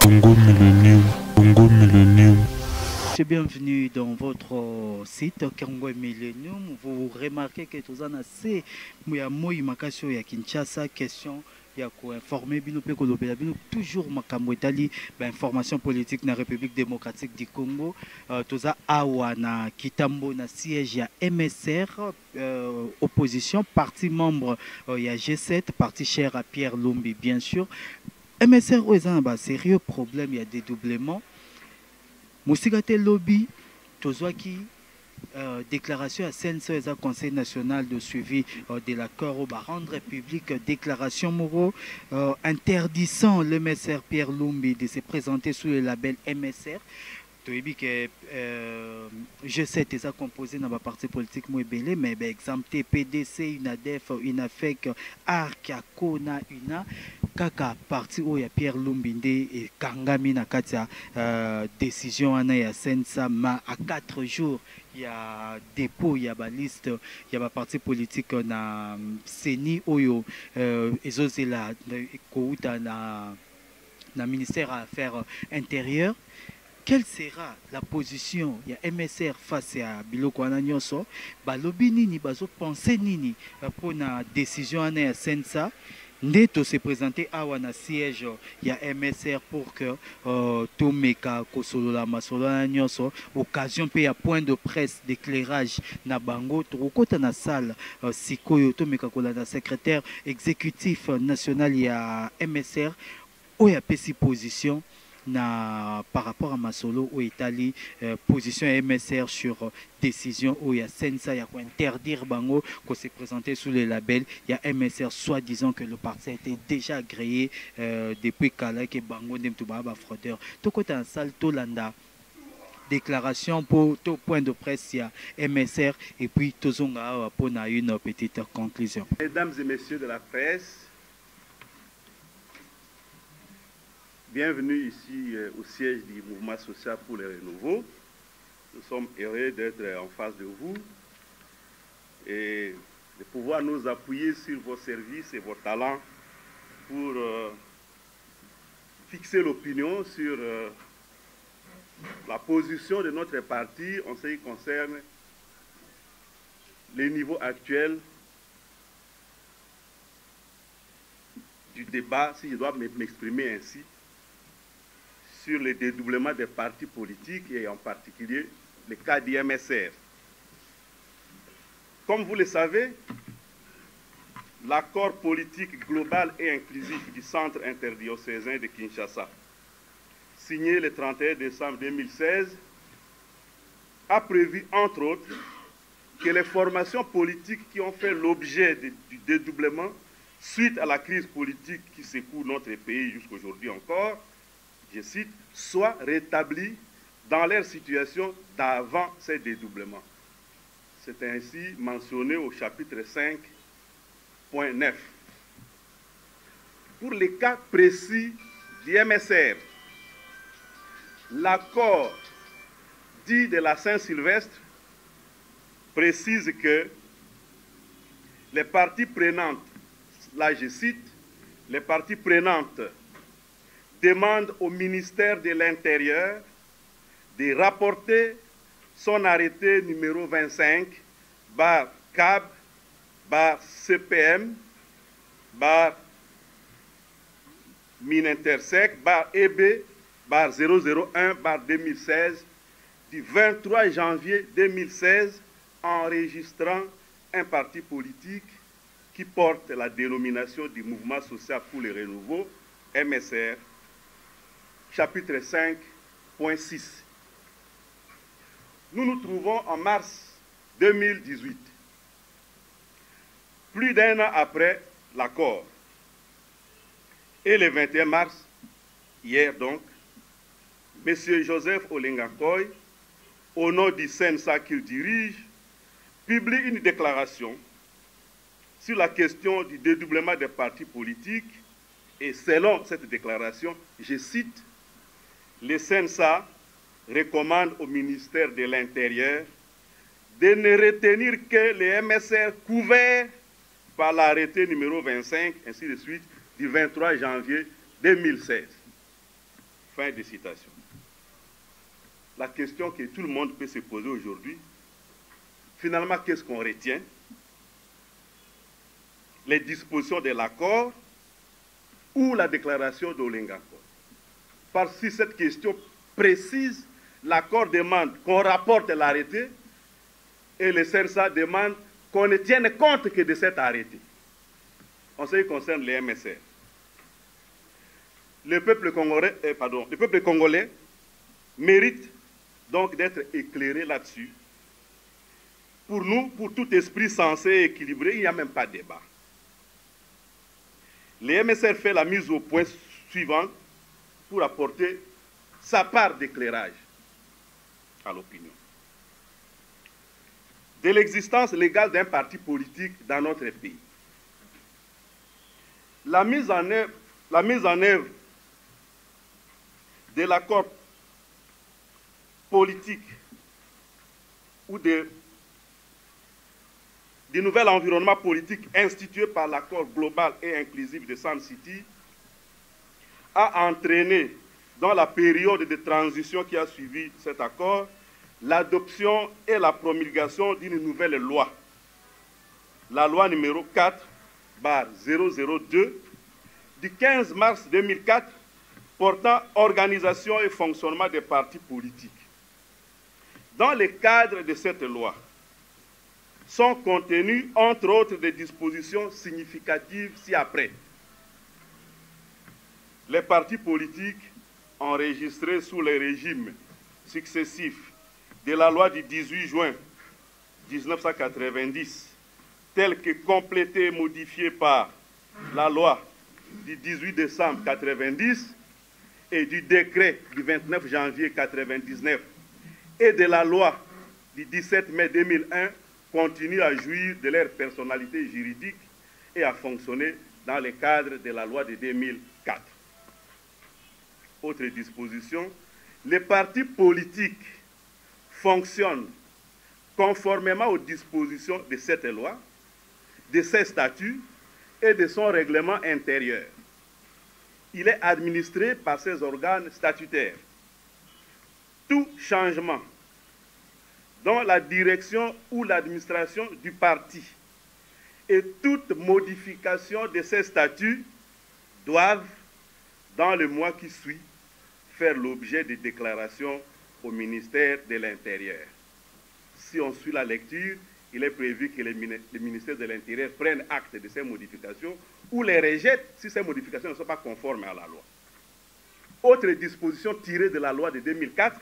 Congo Millennium, Congo Millennium. Bienvenue dans votre site Congo Millennium. Vous remarquez que tout ça c'est Makasio ya Kinshasa question ya ko informer bino pe ko lobela bino toujours makambo etali ba information politique na République démocratique du Congo. Toza awa na Kitambo na siège ya MSR opposition parti membre ya G7 parti cher à Pierre Lumbi bien sûr. MSR ont un sérieux problème, il y a dédoublement. Moussigate lobby, Tozwaki, déclaration à CNC, Conseil national de suivi de l'accord au rendre public déclaration Moro interdisant le MSR Pierre Lumbi de se présenter sous le label MSR. G7 est composé dans ma parti politique belé, mais par exemple PDC, UNADEF, UNAFEC, ARC, KONA, UNA, Kaka parti où il y a Pierre Lumbinde et Kangami na katia décision ana ya sensa ma à 4 jours il y a dépôt il y a ba liste il y a ba parti politique na CENI oyo ezoze la kouta na ministère à affaires intérieures. Quelle sera la position ya MSR face à Biloko Ananyonso? Balobi nini bazo penser nini pour na décision ana ya sensa? Neto se présenter à wana siège ya MSR pour que Tomeka Kosolola Masolola Nyonso occasion pe ya point de presse d'éclairage na bango trokota na salle sikoyo Tomeka Kolanda secrétaire exécutif national ya MSR oya pesi position na par rapport à Masolo ou Italie position MSR sur décision où il y a Sensa il y a quoi interdire bango qu'on s'est présenté sous les labels il y a MSR soit disant que le parti a été déjà agréé depuis Kala que bango nem tout baba fraudeur tout côté en salle Tolanda déclaration pour tout point de presse il y a MSR et puis tozonga pour na une petite conclusion. Mesdames et messieurs de la presse, bienvenue ici au siège du Mouvement social pour le renouveau. Nous sommes heureux d'être en face de vous et de pouvoir nous appuyer sur vos services et vos talents pour fixer l'opinion sur la position de notre parti en ce qui concerne les niveaux actuels du débat, si je dois m'exprimer ainsi, sur le dédoublement des partis politiques et en particulier le cas du MSR. Comme vous le savez, l'accord politique global et inclusif du Centre interdiocésain de Kinshasa, signé le 31 décembre 2016, a prévu entre autres que les formations politiques qui ont fait l'objet du dédoublement suite à la crise politique qui secoue notre pays jusqu'aujourd'hui encore, je cite, soient rétablis dans leur situation d'avant ces dédoublements. C'est ainsi mentionné au chapitre 5.9. Pour les cas précis du MSR, l'accord dit de la Saint-Sylvestre précise que les parties prenantes, là je cite, les parties prenantes demande au ministère de l'Intérieur de rapporter son arrêté numéro 25 bar CAB bar CPM bar Minintersec bar EB bar 001 bar 2016 du 23 janvier 2016 enregistrant un parti politique qui porte la dénomination du Mouvement social pour le renouveau, MSR, chapitre 5.6. Nous nous trouvons en mars 2018, plus d'un an après l'accord. Et le 21 mars, hier donc, M. Joseph Olengakoy, au nom du CNSA qu'il dirige, publie une déclaration sur la question du dédoublement des partis politiques. Et selon cette déclaration, je cite, le CNSA recommande au ministère de l'Intérieur de ne retenir que les MSR couverts par l'arrêté numéro 25, ainsi de suite, du 23 janvier 2016. Fin de citation. La question que tout le monde peut se poser aujourd'hui, finalement, qu'est-ce qu'on retient? Les dispositions de l'accord ou la déclaration d'Olenga Nkoy? Parce que si cette question précise, l'accord demande qu'on rapporte l'arrêté et le CERSA demande qu'on ne tienne compte que de cet arrêté. En ce qui concerne les MSR. Le peuple congolais mérite donc d'être éclairé là-dessus. Pour nous, pour tout esprit sensé et équilibré, il n'y a même pas de débat. Le MSR fait la mise au point suivante pour apporter sa part d'éclairage à l'opinion. De l'existence légale d'un parti politique dans notre pays. La mise en œuvre de l'accord politique ou du nouvel environnement politique institué par l'accord global et inclusif de Sun City a entraîné, dans la période de transition qui a suivi cet accord, l'adoption et la promulgation d'une nouvelle loi, la loi numéro 4/002 du 15 mars 2004 portant organisation et fonctionnement des partis politiques. Dans le cadre de cette loi, sont contenues, entre autres, des dispositions significatives ci-après. Les partis politiques enregistrés sous les régimes successifs de la loi du 18 juin 1990, telle que complétée et modifiée par la loi du 18 décembre 1990 et du décret du 29 janvier 1999 et de la loi du 17 mai 2001, continuent à jouir de leur personnalité juridique et à fonctionner dans le cadre de la loi de 2004. Autre disposition, les partis politiques fonctionnent conformément aux dispositions de cette loi, de ses statuts et de son règlement intérieur. Il est administré par ses organes statutaires. Tout changement dans la direction ou l'administration du parti et toute modification de ces statuts doivent, dans le mois qui suit, faire l'objet de déclarations au ministère de l'Intérieur. Si on suit la lecture, il est prévu que le ministère de l'Intérieur prenne acte de ces modifications ou les rejette si ces modifications ne sont pas conformes à la loi. Autre disposition tirée de la loi de 2004,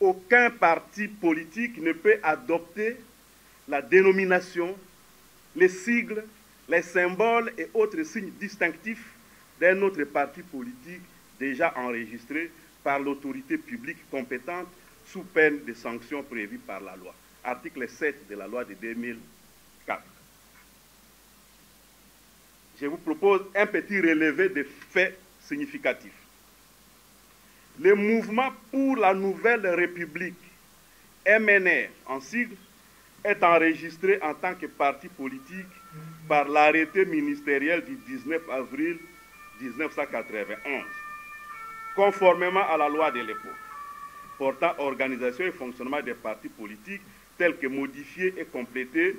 aucun parti politique ne peut adopter la dénomination, les sigles, les symboles et autres signes distinctifs d'un autre parti politique déjà enregistré par l'autorité publique compétente sous peine de sanctions prévues par la loi. Article 7 de la loi de 2004. Je vous propose un petit relevé de faits significatifs. Le mouvement pour la nouvelle République, MNR en sigle, est enregistré en tant que parti politique par l'arrêté ministériel du 19 avril 1991, conformément à la loi de l'époque, portant organisation et fonctionnement des partis politiques telle que modifiée et complétée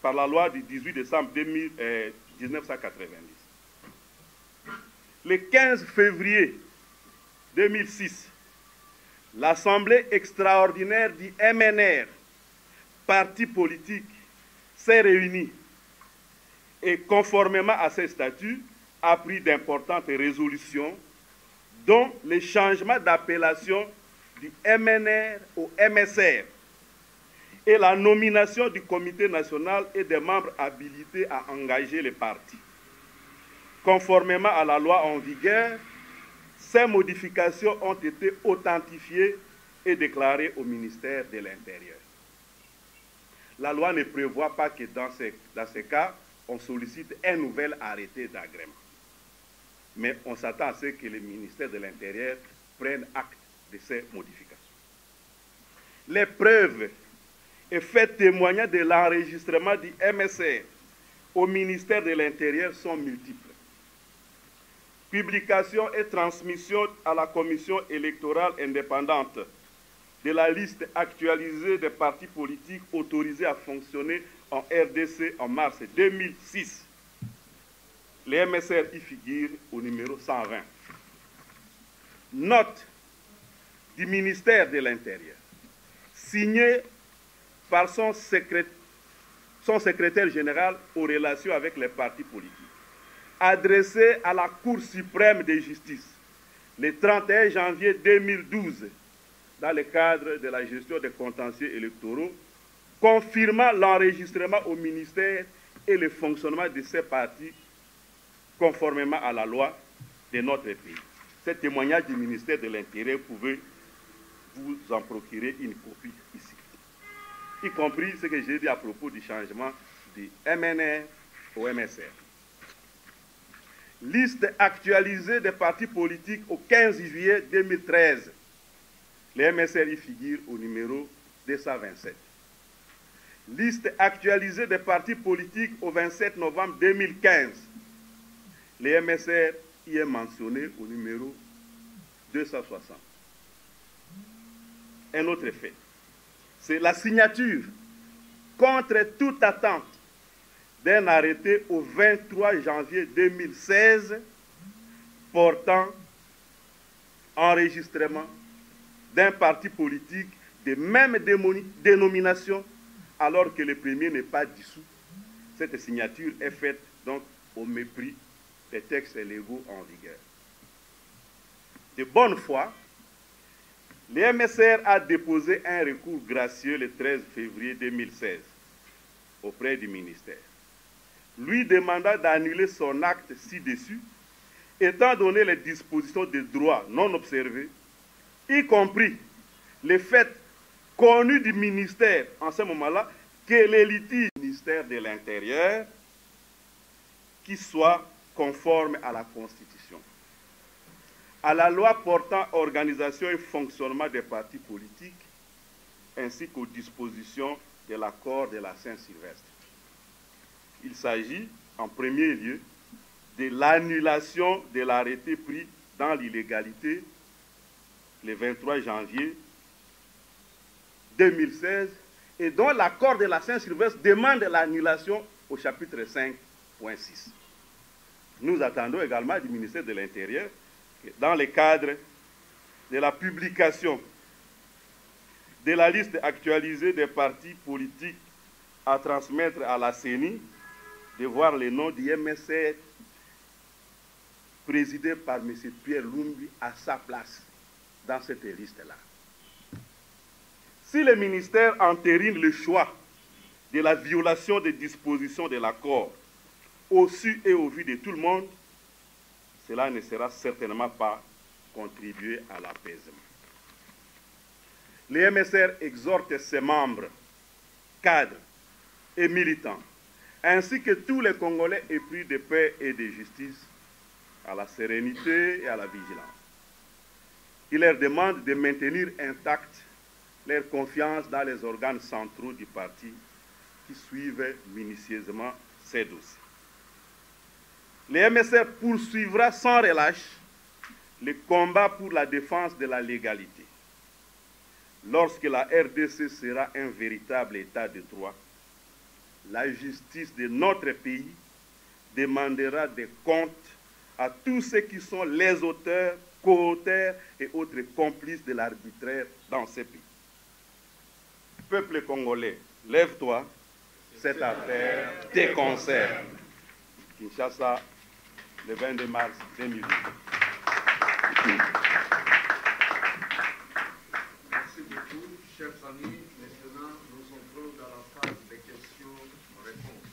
par la loi du 18 décembre 1990. Le 15 février 2006, l'Assemblée extraordinaire du MNR, parti politique, s'est réunie et, conformément à ses statuts, a pris d'importantes résolutions, dont le changement d'appellation du MNR au MSR et la nomination du comité national et des membres habilités à engager les partis. Conformément à la loi en vigueur, ces modifications ont été authentifiées et déclarées au ministère de l'Intérieur. La loi ne prévoit pas que dans ces cas, on sollicite un nouvel arrêté d'agrément. Mais on s'attend à ce que le ministère de l'Intérieur prenne acte de ces modifications. Les preuves et faits témoignant de l'enregistrement du MSR au ministère de l'Intérieur sont multiples. publication et transmission à la Commission électorale indépendante de la liste actualisée des partis politiques autorisés à fonctionner en RDC en mars 2006. Les MSR y figurent au numéro 120. Note du ministère de l'Intérieur, signée par son secrétaire général aux relations avec les partis politiques, adressée à la Cour suprême de justice le 31 janvier 2012 dans le cadre de la gestion des contentieux électoraux, confirmant l'enregistrement au ministère et le fonctionnement de ces partis conformément à la loi de notre pays. Ce témoignage du ministère de l'Intérieur, pouvez vous en procurer une copie ici, y compris ce que j'ai dit à propos du changement du MNR au MSR. Liste actualisée des partis politiques au 15 juillet 2013. Les MSR y figurent au numéro 227. Liste actualisée des partis politiques au 27 novembre 2015. Les MSR y est mentionné au numéro 260. Un autre fait, c'est la signature contre toute attente d'un arrêté au 23 janvier 2016 portant enregistrement d'un parti politique de même dénomination alors que le premier n'est pas dissous. Cette signature est faite donc au mépris des textes légaux en vigueur. De bonne foi, le MSR a déposé un recours gracieux le 13 février 2016 auprès du ministère, lui demandant d'annuler son acte ci-dessus, étant donné les dispositions de droit non observées, y compris le fait connu du ministère en ce moment-là, que les litiges du ministère de l'Intérieur qui soient conformes à la Constitution, à la loi portant organisation et fonctionnement des partis politiques, ainsi qu'aux dispositions de l'accord de la Saint-Sylvestre. Il s'agit, en premier lieu, de l'annulation de l'arrêté pris dans l'illégalité le 23 janvier 2016 et dont l'accord de la Saint-Sylvestre demande l'annulation au chapitre 5.6. Nous attendons également du ministère de l'Intérieur que dans le cadre de la publication de la liste actualisée des partis politiques à transmettre à la CENI, de voir le nom du MSR présidé par M. Pierre Lumbi à sa place dans cette liste-là. Si le ministère entérine le choix de la violation des dispositions de l'accord, au su et au vu de tout le monde, cela ne sera certainement pas contribuer à l'apaisement. Le MSR exhorte ses membres, cadres et militants, ainsi que tous les Congolais épris de paix et de justice, à la sérénité et à la vigilance. Il leur demande de maintenir intacte leur confiance dans les organes centraux du parti qui suivent minutieusement ces dossiers. Le MSR poursuivra sans relâche le combat pour la défense de la légalité. Lorsque la RDC sera un véritable état de droit, la justice de notre pays demandera des comptes à tous ceux qui sont les auteurs, co-auteurs et autres complices de l'arbitraire dans ces pays. Peuple congolais, lève-toi, cette affaire te concerne. Kinshasa, le 22 mars 2018. Merci beaucoup, chers amis. Maintenant, nous entrons dans la phase des questions-réponses.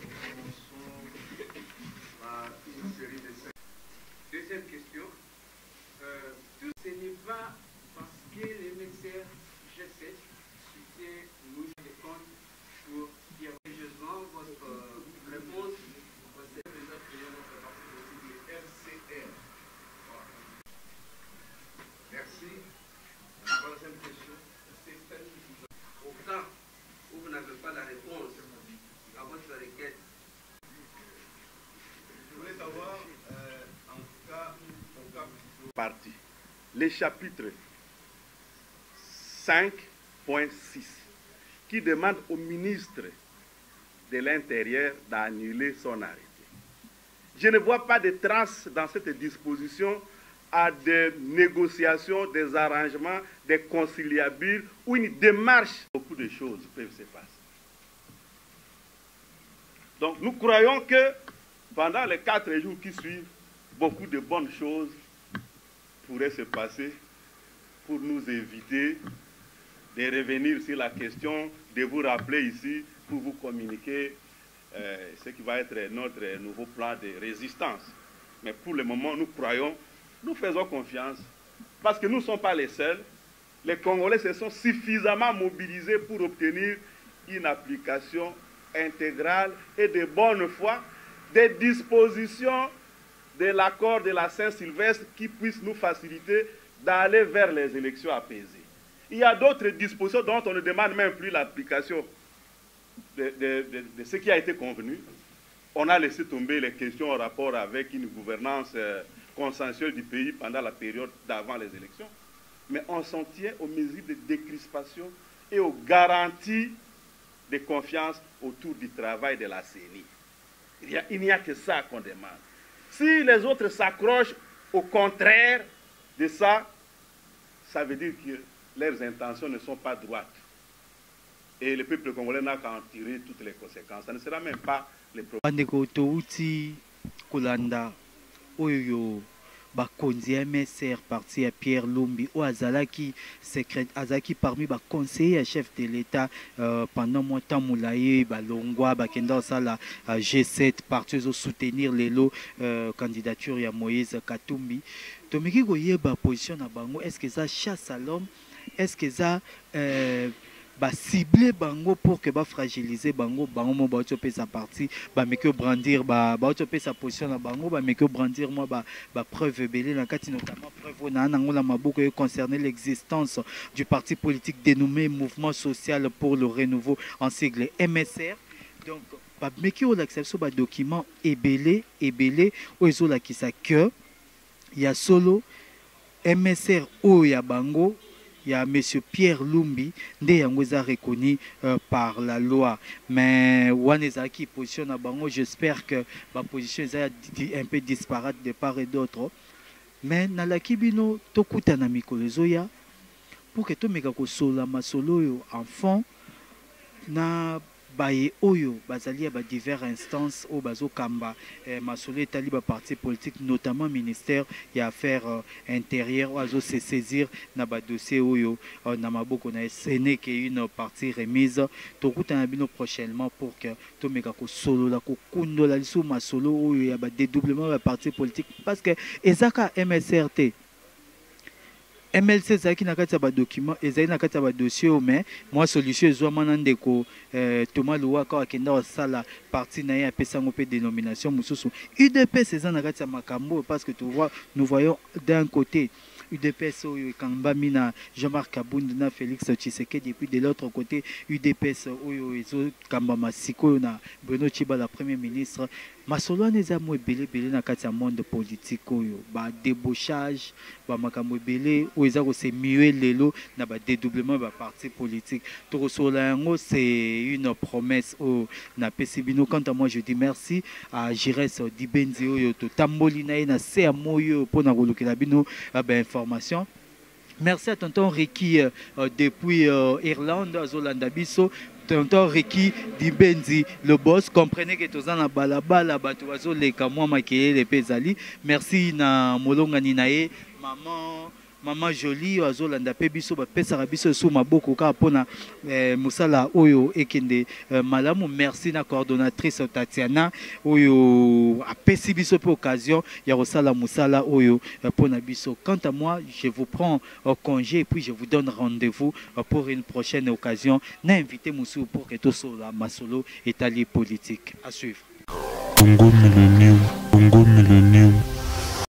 Nous commençons par une série de cinq. Deuxième question. Tout ce n'est pas parce que les MSR G7 soutient nous des comptes pour dire religieusement votre réponse. Vous avez déjà créé notre parti politique RCR. Voilà. Merci. La troisième question. C'est statistique. Au cas où vous n'avez pas la réponse à votre requête, Je voulais savoir parties. Le chapitre 5.6 qui demande au ministre de l'Intérieur d'annuler son arrêté. Je ne vois pas de traces dans cette disposition à des négociations, des arrangements, des conciliabules ou une démarche. Beaucoup de choses peuvent se passer. Donc nous croyons que pendant les 4 jours qui suivent, beaucoup de bonnes choses pourraient se passer pour nous éviter de revenir sur la question, de vous rappeler ici pour vous communiquer ce qui va être notre nouveau plan de résistance. Mais pour le moment, nous croyons, nous faisons confiance, parce que nous ne sommes pas les seuls. Les Congolais se sont suffisamment mobilisés pour obtenir une application intégrale et de bonne foi des dispositions de l'accord de la Saint-Sylvestre qui puissent nous faciliter d'aller vers les élections apaisées. Il y a d'autres dispositions dont on ne demande même plus l'application de ce qui a été convenu. On a laissé tomber les questions en rapport avec une gouvernance consensuelle du pays pendant la période d'avant les élections. Mais on s'en tient aux mesures de décrispation et aux garanties de confiance autour du travail de la CENI. Il n'y a que ça qu'on demande. Si les autres s'accrochent au contraire de ça, ça veut dire que leurs intentions ne sont pas droites. Et le peuple congolais n'a qu'à en tirer toutes les conséquences. Ça ne sera même pas les problèmes. Bakonzi MSR parti à Pierre Lumbi ou Azalaki secret Azaki parmi ba conseiller à chef de l'État pendant mon temps moulaye balongwa bakenda sala G7 parti au soutenir les lots candidature ya Moïse Katumbi tomiki goyeba position na bango est-ce que ça chasse à l'homme est-ce que ça cibler bango pour que fragiliser bango mo ba topé sa partie mais que brandir ba topé sa position na bango mais que brandir moi preuve belé na kati notamment preuve na ngola maboko concerner l'existence du parti politique dénommé Mouvement social pour le renouveau en sigle MSR. Donc mais que l'acception ba document ebelé o ezola ki sa que il y a solo MSR o ya bango. Il y a M. Pierre Lumbi, qui reconnu par la loi. Mais Wanezaki position à Bango, j'espère que ma position est un peu disparate de part et d'autre. Mais dans la Kibino, Tokuta na Mikolozoya, pour que tu me sola masolo enfant, na baye oyo bazali ba diverses instances au bazo kamba masolo etali ba parti politique notamment ministère ya affaires intérieures ozo se saisir na ba dossier oyo na maboko na sene que une partie remise tokuta na bino prochainement pour que to meka ko solo la ko kundola liso masolo oyo ya ba dédoublement ba parti politique parce que ezaka MSRT MLC zaki na kati ya ba document ezali na kati ya ba dossier mais moi solution ezwa ndeko Thomas Louaka akenda sala parti na ya pesango pe dénomination mususu UDPS ezana na kati ya makambo parce que nous voyons d'un côté UDPS oyo kamba mina Jean-Marc Kabund na Félix Tshisekedi depuis de l'autre côté UDPS oyo ezo kamba masiko na Bruno Chiba la premier ministre masolo neza mo ebele na kati ya monde politique oyo ba débauchage ba makambo ebele oyo eza ko se mieux lelo na ba dédoublement ba parti politique to sola yango c'est une promesse au na pesibino. Quant à moi je dis merci à Jires Dibenzi oyo to tamboli na na se amoyo pona kolukela bino ba information. Merci à tonton Ricky depuis Irlande Zolanda Biso. Tonton Ricky Dibenzi, le boss, comprenez que tous en balabala, batuazo les kamwa makeye les pezali. Merci na molonga ninae, maman jolie, oiseau landa pebiso, pesa rabiso sous ma boko ka pona musala oyo ekende malamu. Merci na coordonnatrice Tatiana oyo a pesi biso pour occasion ya rosala musala oyo pona biso. Quant à moi, je vous prends au congé et puis je vous donne rendez-vous pour une prochaine occasion. Na invité Moussou pour que tout soit masolo étalé politique à suivre.